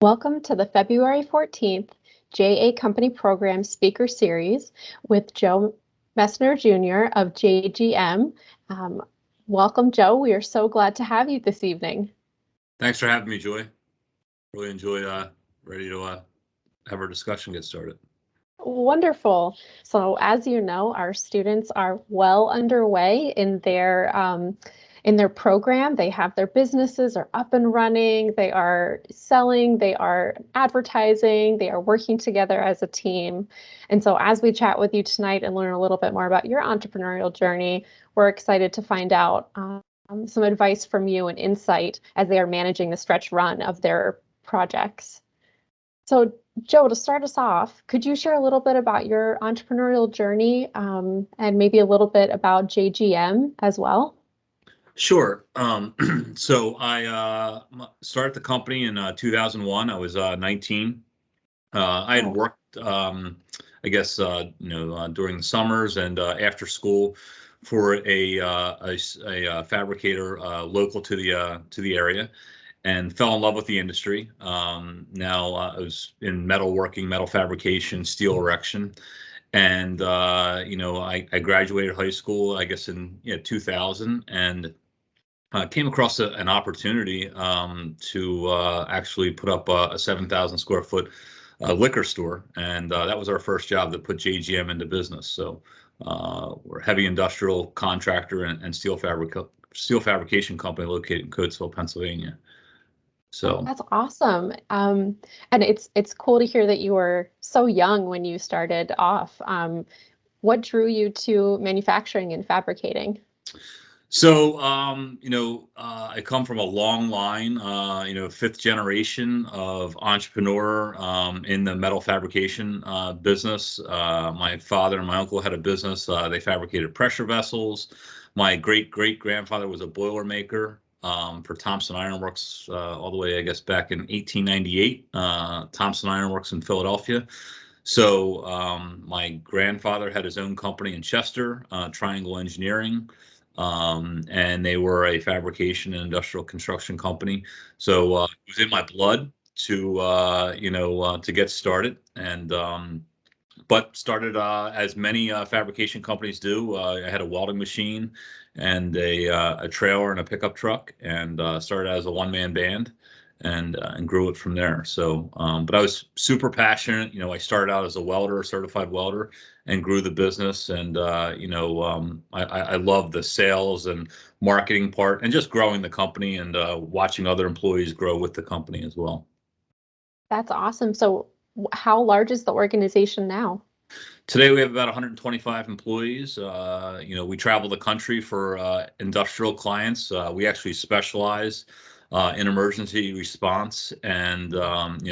Welcome to the February 14th JA Company Program Speaker Series with Joe Messner Jr. of JGM. Welcome, Joe. We are so glad to have you this evening. Thanks for having me, Joy. Really enjoy, ready to have our discussion get started. Wonderful. So as you know, our students are well underway in their program. They have their businesses are up and running. They are selling, they are advertising, they are working together as a team. And so as we chat with you tonight and learn a little bit more about your entrepreneurial journey, we're excited to find out some advice from you and insight as they are managing the stretch run of their projects. So Joe, to start us off, could you share a little bit about your entrepreneurial journey and maybe a little bit about JGM as well? Sure. So I started the company in 2001. I was 19. I had Oh, worked, I guess, during the summers and after school for a fabricator local to the area, and fell in love with the industry. Now I was in metalworking, metal fabrication, steel erection, and I graduated high school, I guess, in 2000, and came across an opportunity to actually put up a 7,000 square foot liquor store, and that was our first job that put JGM into business. So we're a heavy industrial contractor and steel fabrication company located in Coatesville, Pennsylvania. oh, So that's awesome. And it's cool to hear that you were so young when you started off. What drew you to manufacturing and fabricating? I come from a long line, fifth generation of entrepreneur in the metal fabrication business. My father and my uncle had a business. They fabricated pressure vessels. My great grandfather was a boiler maker for Thompson Iron Works all the way, I guess, back in 1898. Thompson Iron Works in Philadelphia. So my grandfather had his own company in Chester, Triangle Engineering, and they were a fabrication and industrial construction company. So it was in my blood to get started, and but started as many fabrication companies do. I had a welding machine and a trailer and a pickup truck, and started as a one-man band, and grew it from there. So, but I was super passionate. I started out as a welder, a certified welder, and grew the business. And I love the sales and marketing part, and just growing the company, and watching other employees grow with the company as well. That's awesome. So how large is the organization now? Today we have about 125 employees. We travel the country for industrial clients. We actually specialize in emergency response and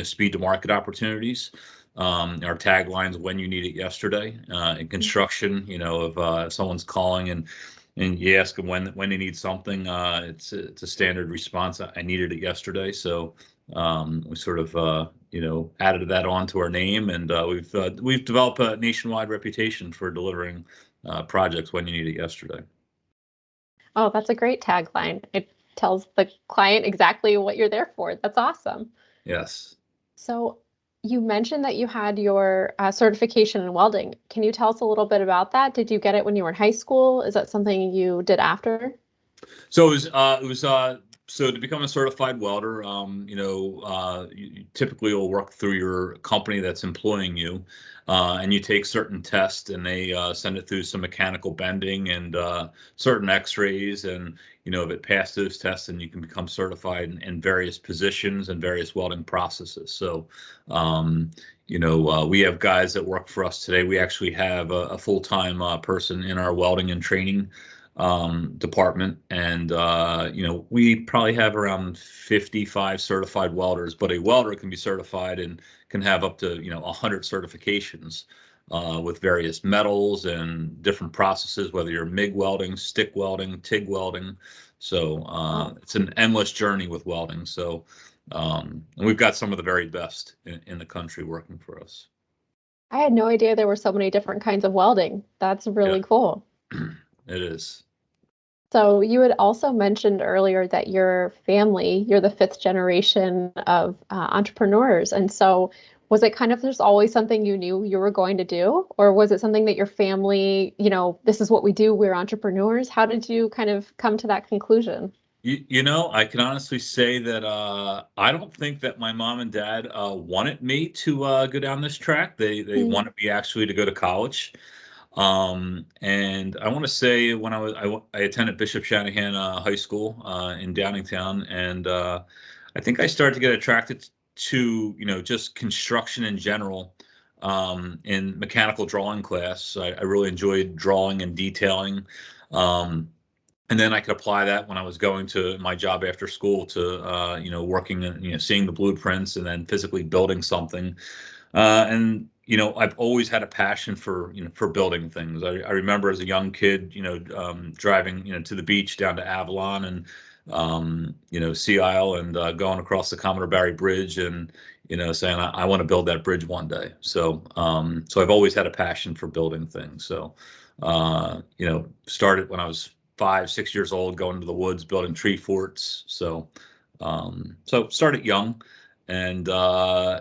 speed to market opportunities. Our tagline is "When you need it yesterday." In construction, if someone's calling and you ask them when they need something, it's a standard response. I needed it yesterday. So we sort of added that onto our name, and we've developed a nationwide reputation for delivering projects when you need it yesterday. Oh, that's a great tagline. It tells the client exactly what you're there for. That's awesome. Yes. So you mentioned that you had your certification in welding. Can you tell us a little bit about that? Did you get it when you were in high school? Is that something you did after? So so to become a certified welder, you typically will work through your company that's employing you, and you take certain tests, and they send it through some mechanical bending and certain X-rays, and if it passed those tests, then you can become certified in various positions and various welding processes. So, we have guys that work for us today. We actually have a full-time person in our welding and training department, and we probably have around 55 certified welders, but a welder can be certified and can have up to 100 certifications with various metals and different processes, whether you're MIG welding, stick welding, TIG welding. So Oh, it's an endless journey with welding. So and we've got some of the very best in the country working for us. I had no idea there were so many different kinds of welding. That's Yeah. really cool. It is. So you had also mentioned earlier that your family, you're the fifth generation of entrepreneurs. And so was it kind of just always something you knew you were going to do? Or was it something that your family, this is what we do, we're entrepreneurs? How did you kind of come to that conclusion? I can honestly say that I don't think that my mom and dad wanted me to go down this track. They Mm. wanted me actually to go to college. And I want to say when I attended Bishop Shanahan High School in Downingtown, and I think I started to get attracted to just construction in general in mechanical drawing class. I really enjoyed drawing and detailing. Um, and then I could apply that when I was going to my job after school to working and seeing the blueprints and then physically building something. And I've always had a passion for for building things. I remember as a young kid, driving to the beach down to Avalon and Sea Isle and going across the Commodore Barry Bridge and saying I want to build that bridge one day. So I've always had a passion for building things. So started when I was 5, 6 years old, going to the woods building tree forts. So started young. And I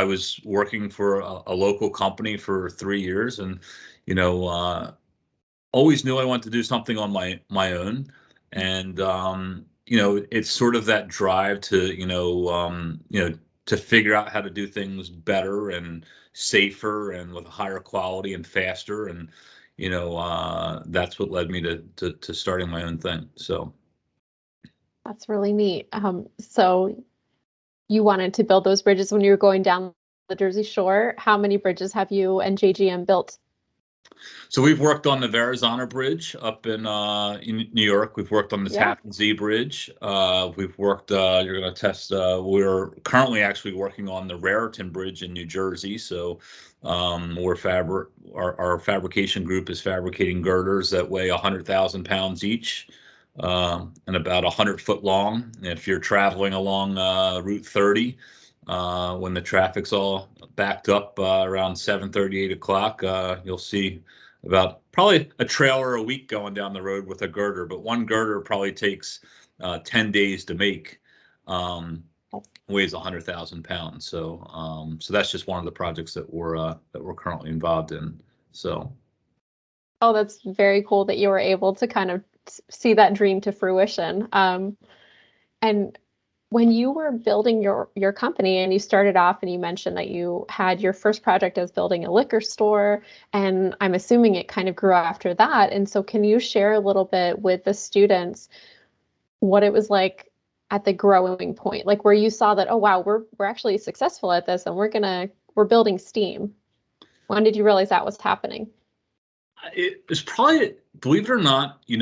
was working for a local company for 3 years, and you know, uh, always knew I wanted to do something on my own. And it's sort of that drive to to figure out how to do things better and safer and with a higher quality and faster. And that's what led me to starting my own thing. So. That's really neat. So you wanted to build those bridges when you were going down the Jersey Shore. How many bridges have you and JGM built? So we've worked on the Verrazano Bridge up in New York. We've worked on the Yeah. Tappan Zee Bridge. We've worked. You're going to test. We're currently actually working on the Raritan Bridge in New Jersey. So our fabrication group is fabricating girders that weigh 100,000 pounds each. And about 100 foot long. If you're traveling along Route 30, when the traffic's all backed up around 7:30, 8 o'clock, you'll see about probably a trailer a week going down the road with a girder, but one girder probably takes 10 days to make. Um, Weighs 100,000 pounds. So that's just one of the projects that we're currently involved in. So. Oh, that's very cool that you were able to kind of see that dream to fruition. And when you were building your company and you started off and you mentioned that you had your first project as building a liquor store, and I'm assuming it kind of grew after that. And so can you share a little bit with the students what it was like at the growing point, like where you saw that, oh wow, we're actually successful at this and we're building steam. When did you realize that was happening? It was probably, believe it or not, the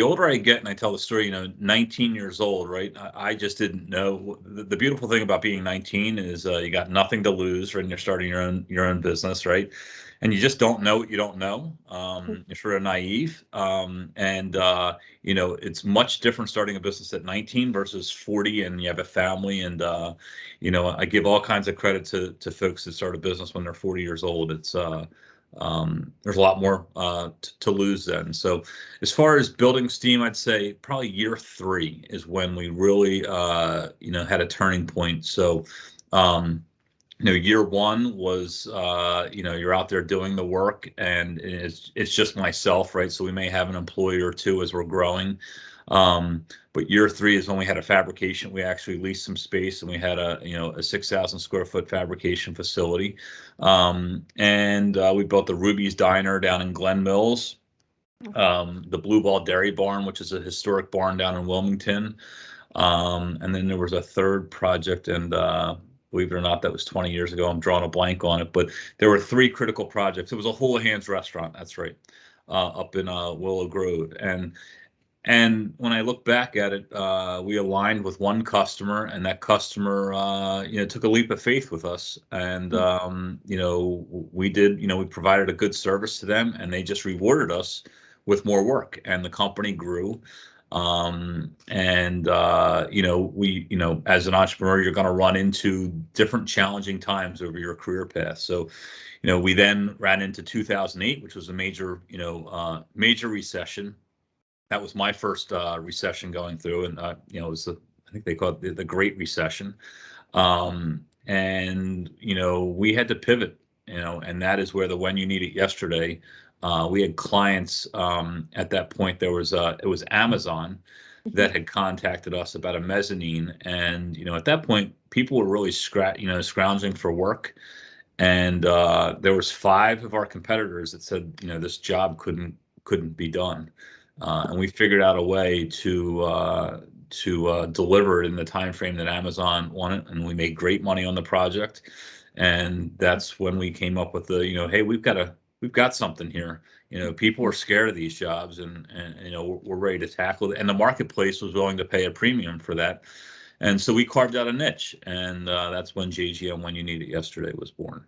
older I get and I tell the story, 19 years old, right? I just didn't know. The beautiful thing about being 19 is you got nothing to lose, right? And you're starting your own business, right? And you just don't know what you don't know. You're sort of naive. It's much different starting a business at 19 versus 40 and you have a family. And, I give all kinds of credit to folks that start a business when they're 40 years old. There's a lot more to lose then. So as far as building steam, I'd say probably year 3 is when we really, had a turning point. So, year 1 was, you're out there doing the work and it's just myself, right? So we may have an employee or two as we're growing. But year 3 is when we had a fabrication. We actually leased some space and we had a 6,000 square foot fabrication facility. And we built the Ruby's Diner down in Glen Mills, the Blue Ball Dairy Barn, which is a historic barn down in Wilmington. And then there was a third project, and believe it or not, that was 20 years ago. I'm drawing a blank on it, but there were 3 critical projects. It was a Hula Hands restaurant, that's right, up in Willow Grove. And when I look back at it, we aligned with one customer, and that customer, took a leap of faith with us. And, we provided a good service to them, and they just rewarded us with more work, and the company grew. As an entrepreneur, you're going to run into different challenging times over your career path. So, we then ran into 2008, which was a major recession. That was my first recession going through, and it was I think they call it the Great Recession. We had to pivot, and that is where the when you need it yesterday. We had clients at that point. It was Amazon that had contacted us about a mezzanine, and at that point, people were really scrounging for work, and there was 5 of our competitors that said, this job couldn't be done, and we figured out a way to deliver it in the time frame that Amazon wanted, and we made great money on the project. And that's when we came up with hey, we've got something here. People are scared of these jobs, and we're ready to tackle it. And the marketplace was willing to pay a premium for that. And so we carved out a niche, and that's when JGM When You Need It Yesterday was born.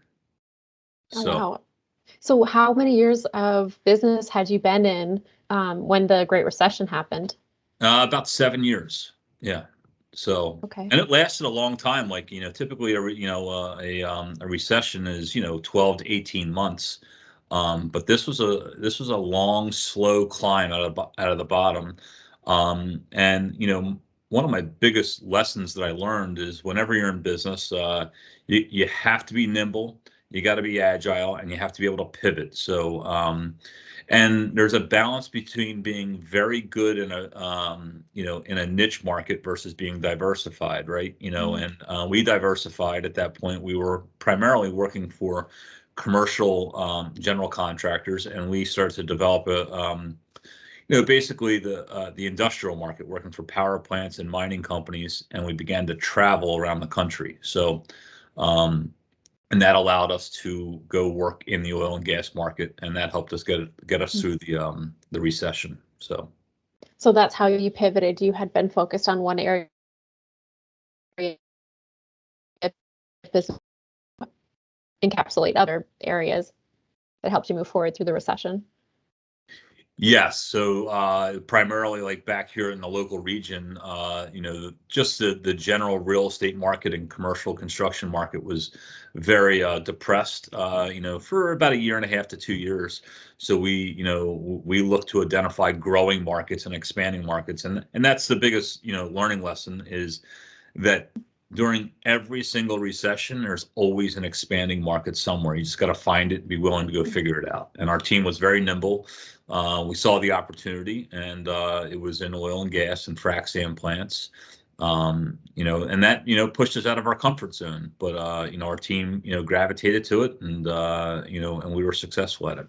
Oh, wow. So how many years of business had you been in when the Great Recession happened? About 7 years. Yeah. So, okay. And it lasted a long time. Like, typically a recession is, 12 to 18 months. But this was a long, slow climb out of the bottom. One of my biggest lessons that I learned is whenever you're in business, you have to be nimble, you got to be agile, and you have to be able to pivot. So, and there's a balance between being very good in a niche market versus being diversified, right? And we diversified at that point. We were primarily working for commercial general contractors, and we started to develop basically the industrial market, working for power plants and mining companies, and we began to travel around the country. So, and that allowed us to go work in the oil and gas market, and that helped us get us through the recession. So that's how you pivoted. You had been focused on one area of business, encapsulate other areas that helped you move forward through the recession. Yes. So primarily like back here in the local region, just the general real estate market and commercial construction market was very depressed, for about 1.5 to 2 years. So we look to identify growing markets and expanding markets. And that's the biggest, learning lesson is that during every single recession, there's always an expanding market somewhere. You just got to find it and be willing to go figure it out. And our team was very nimble. We saw the opportunity, and it was in oil and gas and frac sand plants. And that, pushed us out of our comfort zone. But, our team, gravitated to it, and, and we were successful at it.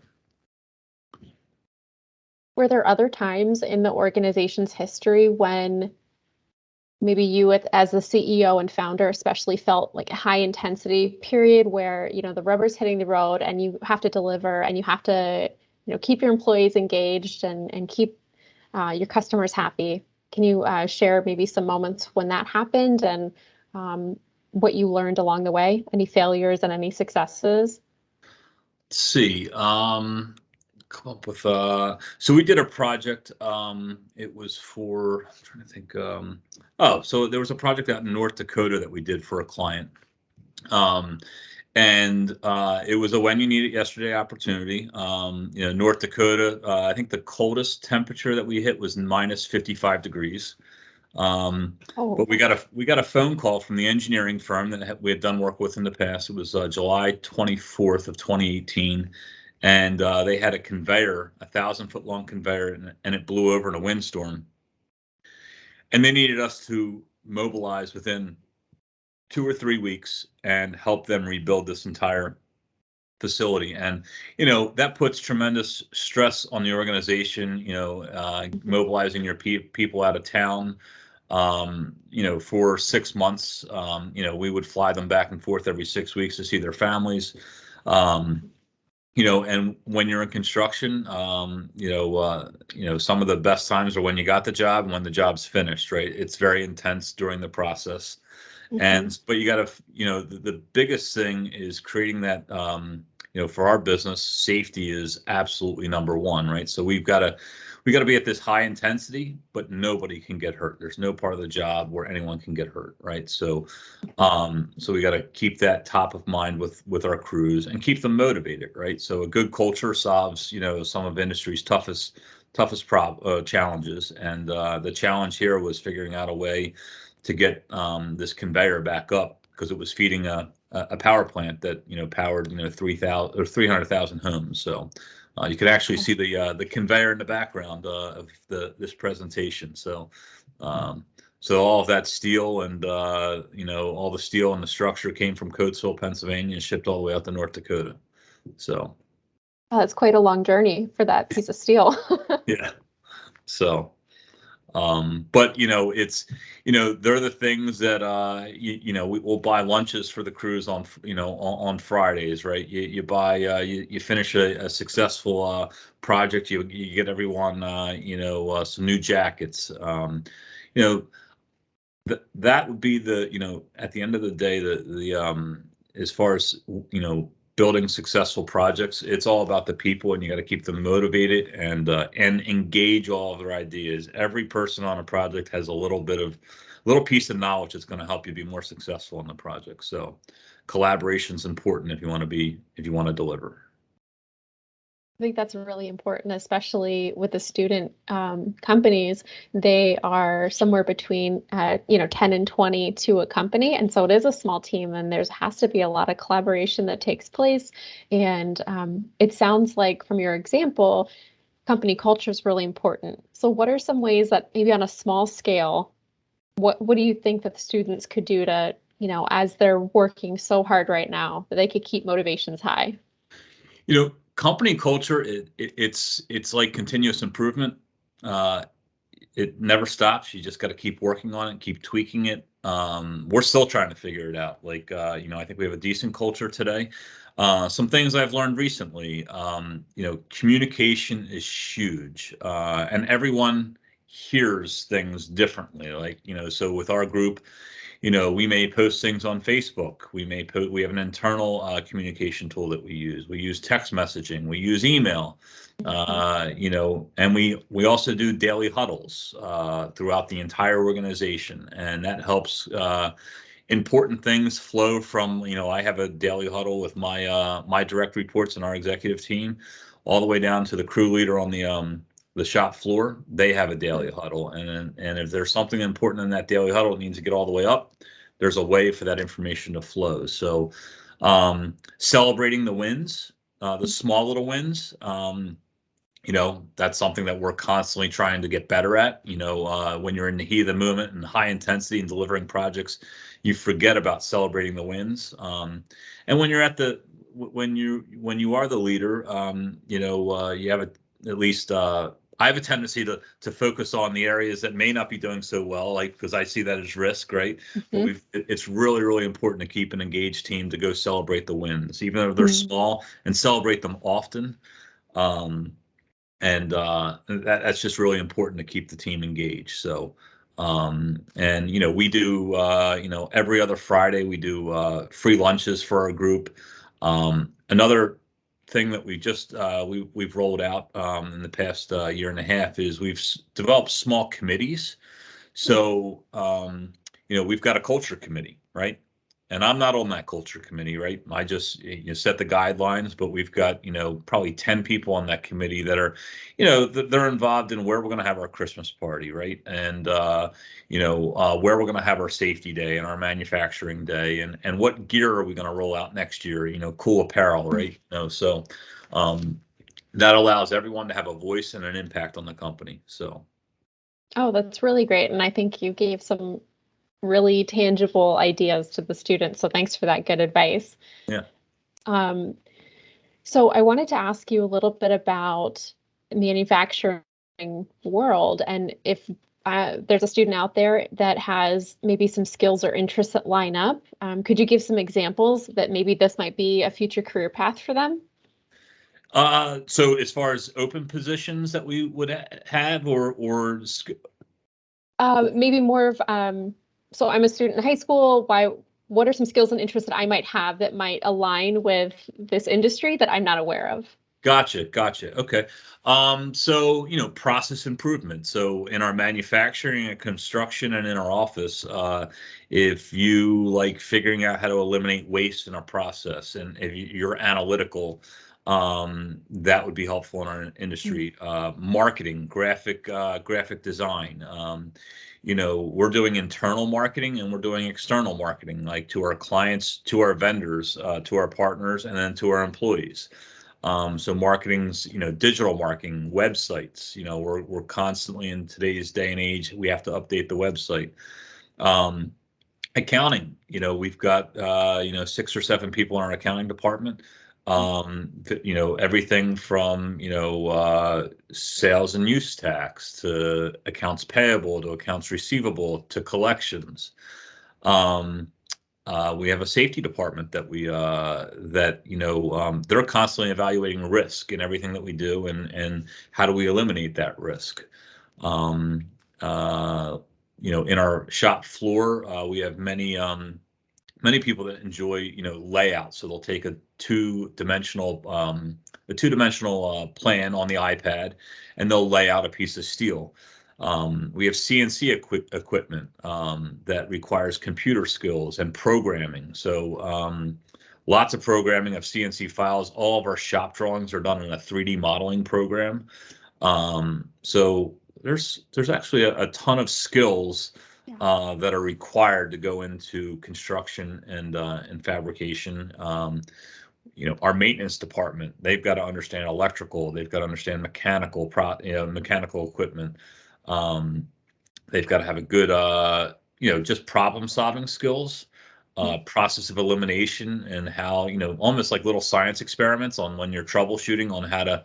Were there other times in the organization's history when maybe you as the CEO and founder especially felt like a high intensity period where, the rubber's hitting the road and you have to deliver and you have to, keep your employees engaged and keep your customers happy? Can you share maybe some moments when that happened and what you learned along the way? Any failures and any successes? Let's see. Come up with so we did a project. It was for, I'm trying to think. So there was a project out in North Dakota that we did for a client. It was a when you need it yesterday opportunity. North Dakota, I think the coldest temperature that we hit was minus 55 degrees. But we got a phone call from the engineering firm that we had done work with in the past. It was July 24th of 2018. And they had a conveyor, 1,000-foot long conveyor, and it blew over in a windstorm. And they needed us to mobilize within 2 or 3 weeks and help them rebuild this entire facility. And, that puts tremendous stress on the organization, mobilizing your people out of town. For 6 months, we would fly them back and forth every 6 weeks to see their families. And when you're in construction, some of the best times are when you got the job and when the job's finished, right? It's very intense during the process. But you got to, the biggest thing is creating that, for our business, safety is absolutely number one, right? So we got to be at this high intensity, but nobody can get hurt. There's no part of the job where anyone can get hurt, right? So so we got to keep that top of mind with our crews and keep them motivated, right? So a good culture solves, some of industry's toughest challenges. And the challenge here was figuring out a way to get this conveyor back up, because it was feeding a power plant that powered 3,000 or 300,000 homes. So you could actually see the conveyor in the background of this presentation. So so all of that steel and all the steel and the structure came from Coatesville, Pennsylvania, and shipped all the way out to North Dakota. So That's quite a long journey for that piece of steel. yeah. So but it's they're the things that we'll buy lunches for the crews on on Fridays, right? You buy you finish a successful project, you get everyone some new jackets. That would be at the end of the day, the as far as building successful projects, it's all about the people, and you got to keep them motivated and engage all of their ideas. Every person on a project has a little piece of knowledge that's going to help you be more successful in the project. So collaboration is important if you want to deliver. I think that's really important, especially with the student companies. They are somewhere between 10 and 20 to a company, and so it is a small team, and there has to be a lot of collaboration that takes place. And it sounds like from your example, company culture is really important. So what are some ways that maybe on a small scale, what do you think that the students could do to, as they're working so hard right now, that they could keep motivations high? Company culture, it's like continuous improvement. It never stops. You just got to keep working on it, keep tweaking it. We're still trying to figure it out. Like, I think we have a decent culture today. Some things I've learned recently, communication is huge, and everyone hears things differently. Like, so with our group, we may post things on Facebook. We have an internal communication tool that we use. We use text messaging. We use email. And we also do daily huddles throughout the entire organization, and that helps important things flow from. I have a daily huddle with my direct reports and our executive team, all the way down to the crew leader on the shop floor. They have a daily huddle, and if there's something important in that daily huddle that needs to get all the way up, there's a way for that information to flow. So celebrating the wins, the small little wins, that's something that we're constantly trying to get better at. When you're in the heat of the moment and high intensity and delivering projects, you forget about celebrating the wins. And when you're when you are the leader, you have at least I have a tendency to focus on the areas that may not be doing so well, like, because I see that as risk, right? But it's really, really important to keep an engaged team to go celebrate the wins, even if they're small, and celebrate them often. And that's just really important to keep the team engaged. So and we do every other Friday we do free lunches for our group. Another thing that we've rolled out in the past year and a half is we've developed small committees. So we've got a culture committee, right? And I'm not on that culture committee, right? I just set the guidelines, but we've got probably 10 people on that committee that are they're involved in where we're going to have our Christmas party, right? And where we're going to have our safety day and our manufacturing day, and what gear are we going to roll out next year? Cool apparel, right? So that allows everyone to have a voice and an impact on the company. So. Oh, that's really great. And I think you gave some really tangible ideas to the students. So thanks for that good advice. Yeah. So I wanted to ask you a little bit about manufacturing world, and if there's a student out there that has maybe some skills or interests that line up, could you give some examples that maybe this might be a future career path for them? So as far as open positions that we would have, or maybe more of so I'm a student in high school. Why what are some skills and interests that I might have that might align with this industry that I'm not aware of? Gotcha. Okay. So, process improvement. So in our manufacturing and construction and in our office, if you like figuring out how to eliminate waste in a process and if you're analytical, that would be helpful in our industry. Marketing, graphic design. We're doing internal marketing and we're doing external marketing, like to our clients, to our vendors, to our partners, and then to our employees. So marketing's, digital marketing, websites, we're constantly in today's day and age, we have to update the website. Accounting, we've got, 6 or 7 people in our accounting department. Everything from, sales and use tax to accounts payable to accounts receivable to collections. We have a safety department that they're constantly evaluating risk in everything that we do and how do we eliminate that risk. In our shop floor, we have many people that enjoy, layout. So they'll take a two-dimensional plan on the iPad and they'll lay out a piece of steel. We have CNC equipment that requires computer skills and programming. So lots of programming of CNC files. All of our shop drawings are done in a 3D modeling program. So there's actually a ton of skills that are required to go into construction and fabrication. Our maintenance department, they've got to understand electrical, they've got to understand mechanical equipment. They've got to have a good, just problem solving skills, process of elimination, and how, almost like little science experiments on when you're troubleshooting on how to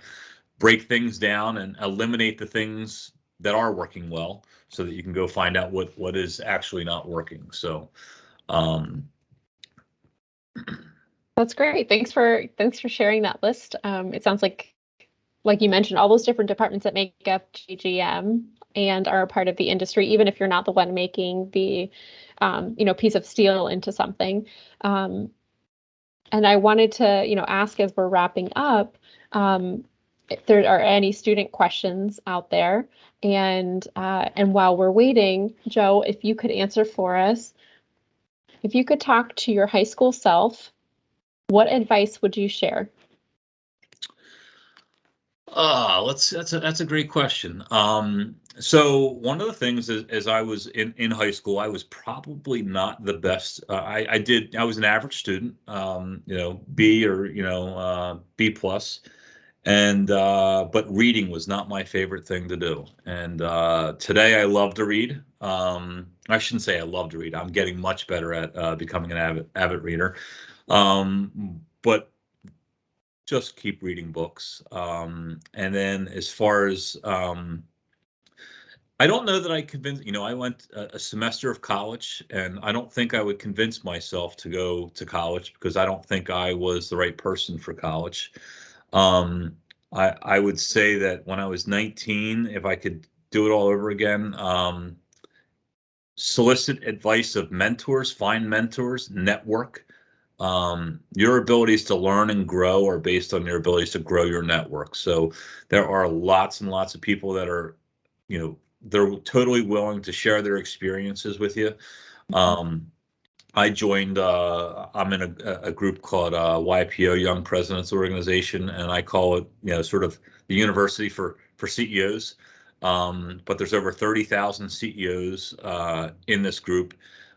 break things down and eliminate the things that are working well so that you can go find out what is actually not working. So, That's great. Thanks for sharing that list. It sounds like you mentioned, all those different departments that make up GGM and are a part of the industry, even if you're not the one making the, piece of steel into something. And I wanted to, ask as we're wrapping up, if there are any student questions out there. And while we're waiting, Joe, if you could answer for us, if you could talk to your high school self, what advice would you share? That's a great question. So one of the things is, as I was in high school, I was probably not the best. I was an average student, B or, B plus. And but reading was not my favorite thing to do. And today I love to read. I shouldn't say I love to read. I'm getting much better at becoming an avid reader. But just keep reading books. And then as far as I don't know that I convinced, I went a semester of college, and I don't think I would convince myself to go to college because I don't think I was the right person for college. I would say that when I was 19, if I could do it all over again, solicit advice of mentors, find mentors, network. Your abilities to learn and grow are based on your abilities to grow your network. So there are lots and lots of people that are, they're totally willing to share their experiences with you. I joined, I'm in a group called YPO, Young Presidents Organization, and I call it, sort of the university for CEOs. But there's over 30,000 CEOs in this group.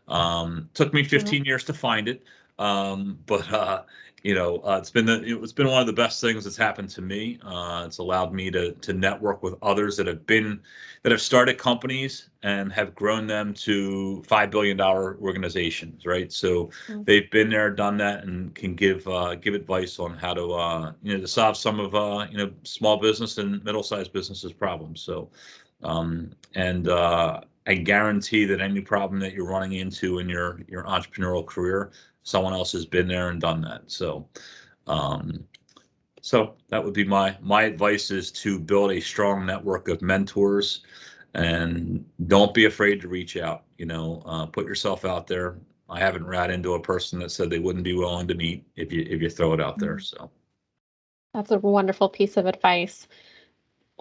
Took me 15 years to find it. But it's been one of the best things that's happened to me. It's allowed me to network with others that have started companies and have grown them to $5 billion organizations, right? So they've been there, done that, and can give advice on how to solve some of small business and middle-sized businesses problems. So I guarantee that any problem that you're running into in your entrepreneurial career, someone else has been there and done that. So that would be my advice, is to build a strong network of mentors and don't be afraid to reach out. Put yourself out there. I haven't ran into a person that said they wouldn't be willing to meet if you throw it out there. So That's a wonderful piece of advice.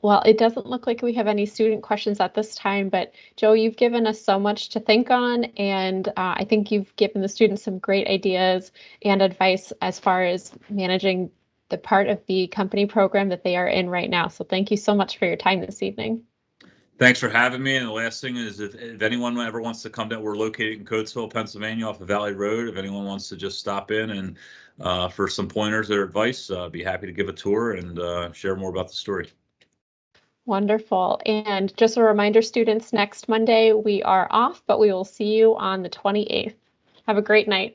Well, it doesn't look like we have any student questions at this time, but Joe, you've given us so much to think on, and I think you've given the students some great ideas and advice as far as managing the part of the company program that they are in right now. So thank you so much for your time this evening. thanks for having me. And the last thing is, if anyone ever wants to come down, we're located in Coatesville, Pennsylvania, off of Valley Road. If anyone wants to just stop in and for some pointers or advice, be happy to give a tour and share more about the story. Wonderful. And just a reminder, students, next Monday we are off, but we will see you on the 28th. Have a great night.